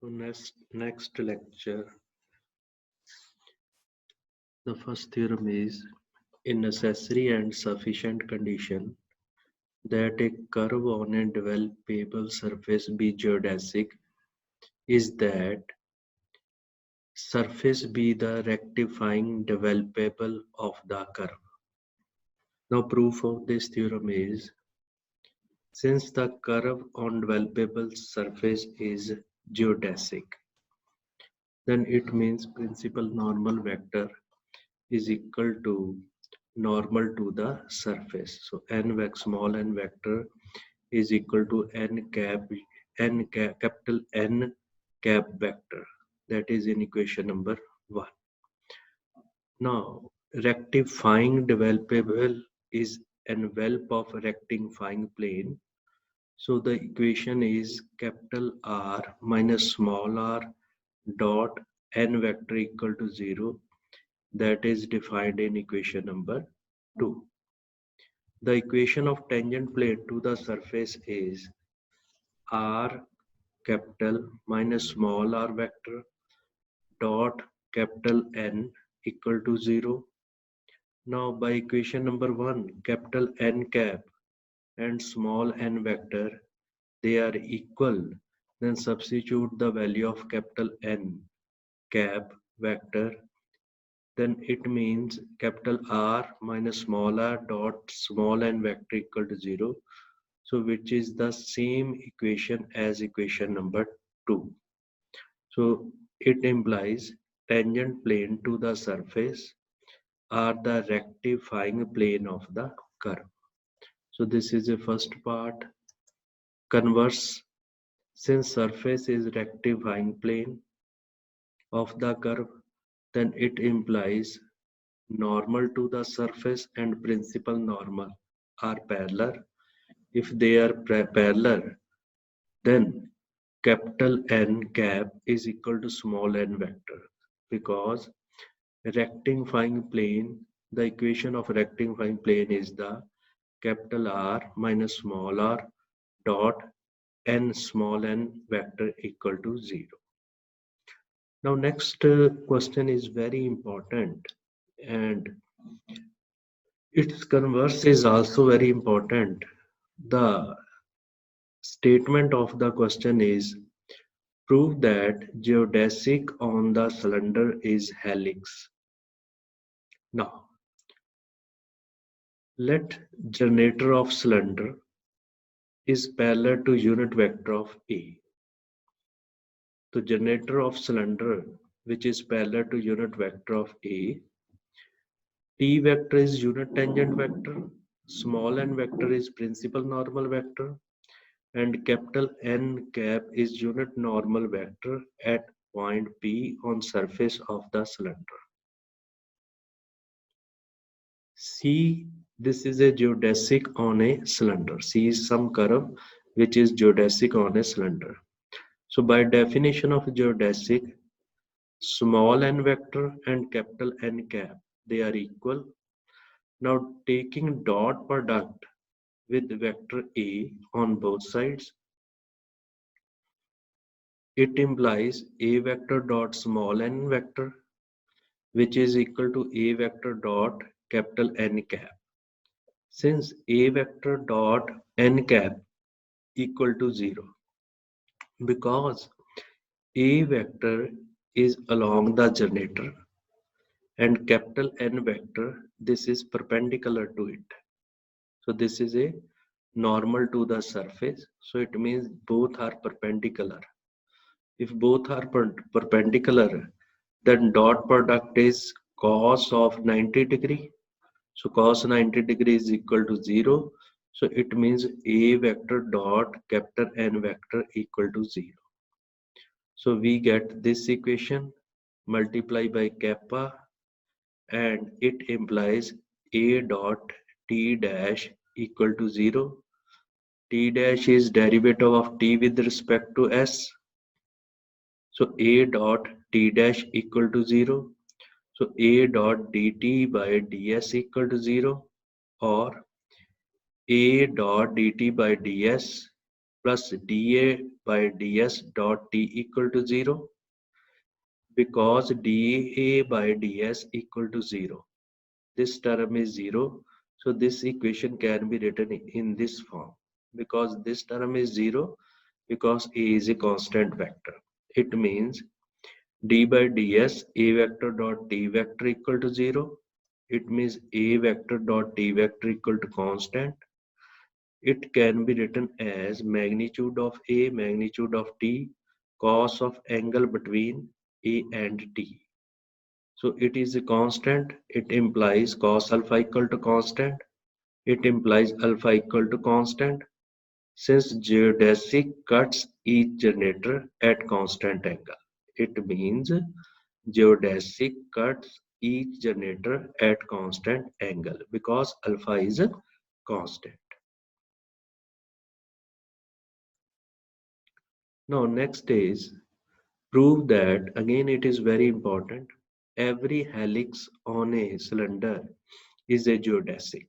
So next lecture, the first theorem is a necessary and sufficient condition that a curve on a developable surface be geodesic is that surface be the rectifying developable of the curve. Now proof of this theorem is since the curve on developable surface is geodesic, then it means principal normal vector is equal to normal to the surface. So small n vector is equal to capital N cap vector. That is in equation number 1. Now rectifying developable is envelope of rectifying plane. So the equation is capital R minus small r dot n vector equal to 0. That is defined in equation number 2. The equation of tangent plane to the surface is r capital minus small r vector dot capital N equal to 0. Now by equation number 1, capital N cap and small n vector, they are equal. Then substitute the value of capital N cap vector. Then it means capital R minus small r dot small n vector equal to 0. So which is the same equation as equation number 2. So it implies tangent plane to the surface are the rectifying plane of the curve. So this is the first part. Converse, since surface is rectifying plane of the curve, then it implies normal to the surface and principal normal are parallel. If they are parallel, then capital N cap is equal to small n vector, because rectifying plane, the equation of rectifying plane is the capital R minus small r dot n small n vector equal to 0. Now next question is very important, and its converse is also very important. The statement of the question is prove that geodesic on the cylinder is helix. Now let generator of cylinder is parallel to unit vector of A. The generator of cylinder which is parallel to unit vector of A, T vector is unit tangent vector, small n vector is principal normal vector, and capital N cap is unit normal vector at point P on surface of the cylinder. C, this is a geodesic on a cylinder. C is some curve which is geodesic on a cylinder. So by definition of geodesic, small n vector and capital N cap, they are equal. Now taking dot product with vector A on both sides, it implies A vector dot small n vector, which is equal to A vector dot capital N cap. Since A vector dot N cap equal to 0, because A vector is along the generator and capital N vector, this is perpendicular to it. So this is a normal to the surface. So it means both are perpendicular. If both are perpendicular, then dot product is cos of 90 degree. So cos 90 degree is equal to 0. So it means A vector dot capital N vector equal to 0. So we get this equation multiply by kappa, and it implies A dot T dash equal to 0. T dash is derivative of T with respect to S. So A dot T dash equal to 0. So A dot dt by ds equal to 0, or A dot dt by ds plus dA by ds dot t equal to 0, because dA by ds equal to 0. This term is 0, so this equation can be written in this form. Because this term is 0, because A is a constant vector, it means d by ds A vector dot t vector equal to 0. It means A vector dot t vector equal to constant. It can be written as magnitude of A, magnitude of t, cos of angle between A and t. So it is a constant. It implies cos alpha equal to constant. It implies alpha equal to constant. Since geodesic cuts each generator at constant angle, it means geodesic cuts each generator at constant angle because alpha is a constant. Now next is prove that, again it is very important, every helix on a cylinder is a geodesic.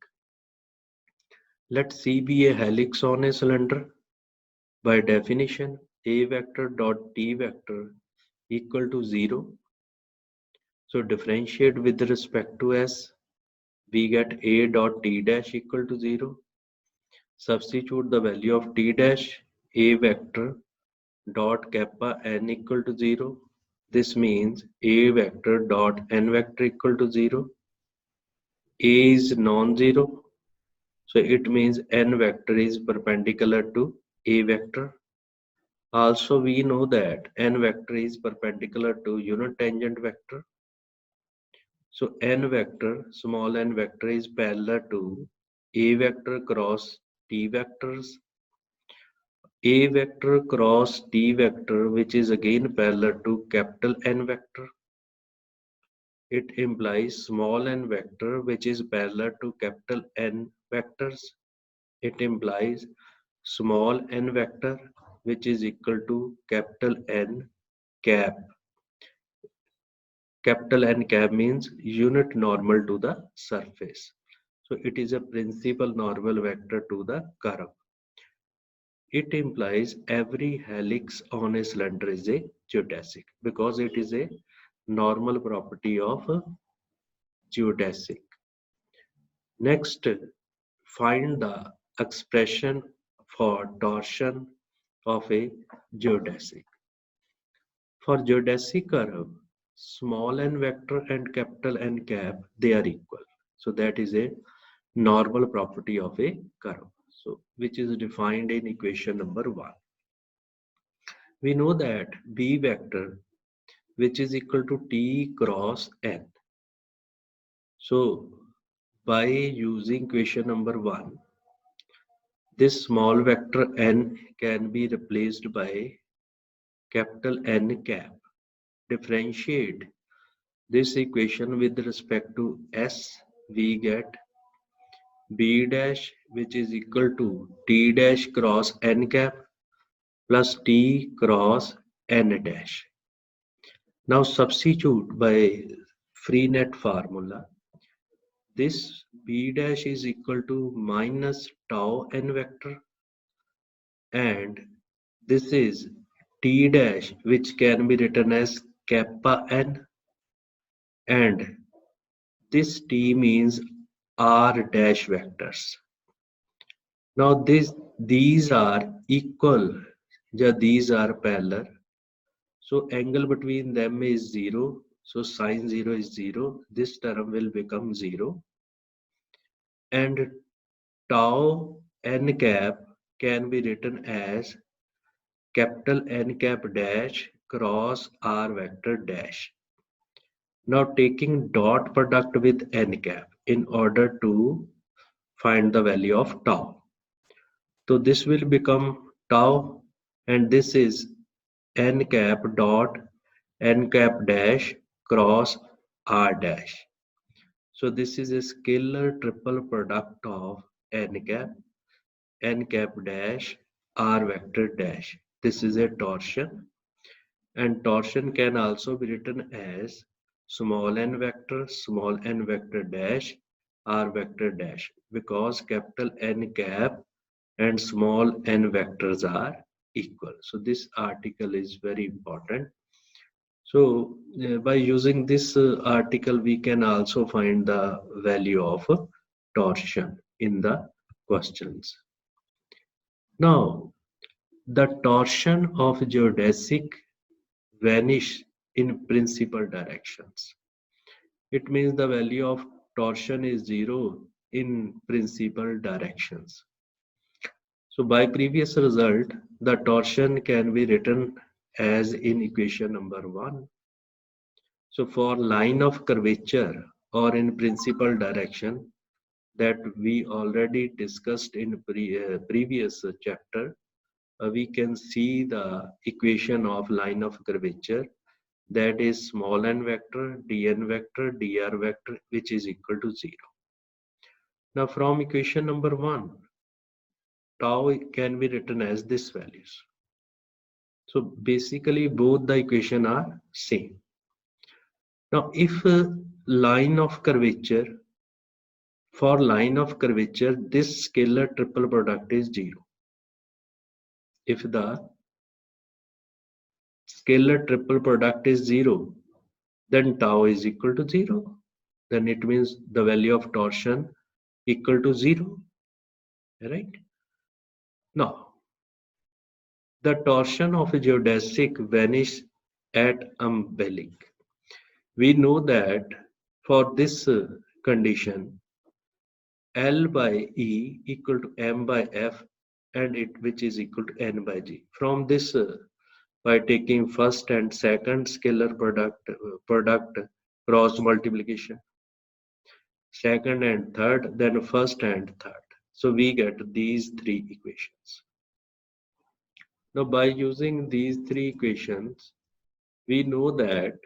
Let C be a helix on a cylinder. By definition, A vector dot T vector equal to 0. So differentiate with respect to S. We get A dot T dash equal to 0. Substitute the value of T dash, A vector dot kappa n equal to 0. This means A vector dot n vector equal to 0. A is non-zero, so it means n vector is perpendicular to A vector. Also, we know that n vector is perpendicular to unit tangent vector. So n vector, small n vector is parallel to A vector cross T vectors. A vector cross T vector, which is again parallel to capital N vector. It implies small n vector, which is parallel to capital N vectors. It implies small n vector, which is equal to capital N cap. Capital N cap means unit normal to the surface. So it is a principal normal vector to the curve. It implies every helix on a cylinder is a geodesic because it is a normal property of a geodesic. Next, find the expression for torsion of a geodesic. For geodesic curve, small n vector and capital N cap, they are equal. So that is a normal property of a curve. So which is defined in equation number 1. We know that B vector, which is equal to T cross N. So by using equation number 1, this small vector n can be replaced by capital N cap. Differentiate this equation with respect to S, we get B dash, which is equal to T dash cross N cap plus T cross N dash. Now substitute by Freenet formula. This B dash is equal to minus tau N vector, and this is T dash, which can be written as kappa N, and this T means R dash vectors. Now these are equal, these are parallel. So angle between them is 0. So sine 0 is 0. This term will become 0. And tau n cap can be written as capital N cap dash cross R vector dash. Now taking dot product with n cap in order to find the value of tau. So this will become tau, and this is n cap dot n cap dash cross R dash. So this is a scalar triple product of n cap dash, R vector dash. This is a torsion, and torsion can also be written as small n vector dash, R vector dash, because capital N cap and small n vectors are equal. So this article is very important. So by using this article, we can also find the value of torsion in the questions. Now, the torsion of geodesic vanish in principal directions. It means the value of torsion is zero in principal directions. So by previous result, the torsion can be written as in equation number 1. So for line of curvature or in principal direction that we already discussed in previous chapter, we can see the equation of line of curvature, that is small n vector, dn vector, dr vector, which is equal to 0. Now from equation number 1, tau can be written as this values. So basically both the equation are same. Now if line of curvature, for line of curvature, this scalar triple product is 0. If the scalar triple product is 0, then tau is equal to 0. Then it means the value of torsion equal to 0, right? Now, the torsion of a geodesic vanish at umbilic. We know that for this condition, L by E equal to M by F, and it which is equal to N by G. From this, by taking first and second scalar product cross multiplication, second and third, then first and third. So we get these three equations. Now by using these three equations, we know that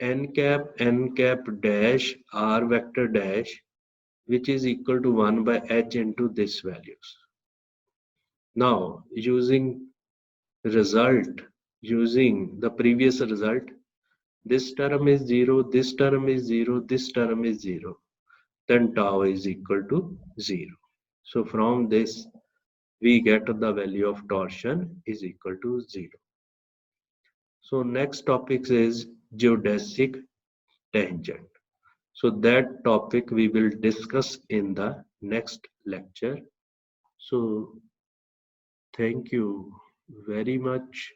n cap dash r vector dash, which is equal to 1 by h into this values. Now using the previous result, this term is 0, this term is 0, this term is 0, then tau is equal to 0. So from this, we get the value of torsion is equal to 0. So next topic is geodesic tangent. So that topic we will discuss in the next lecture. So thank you very much.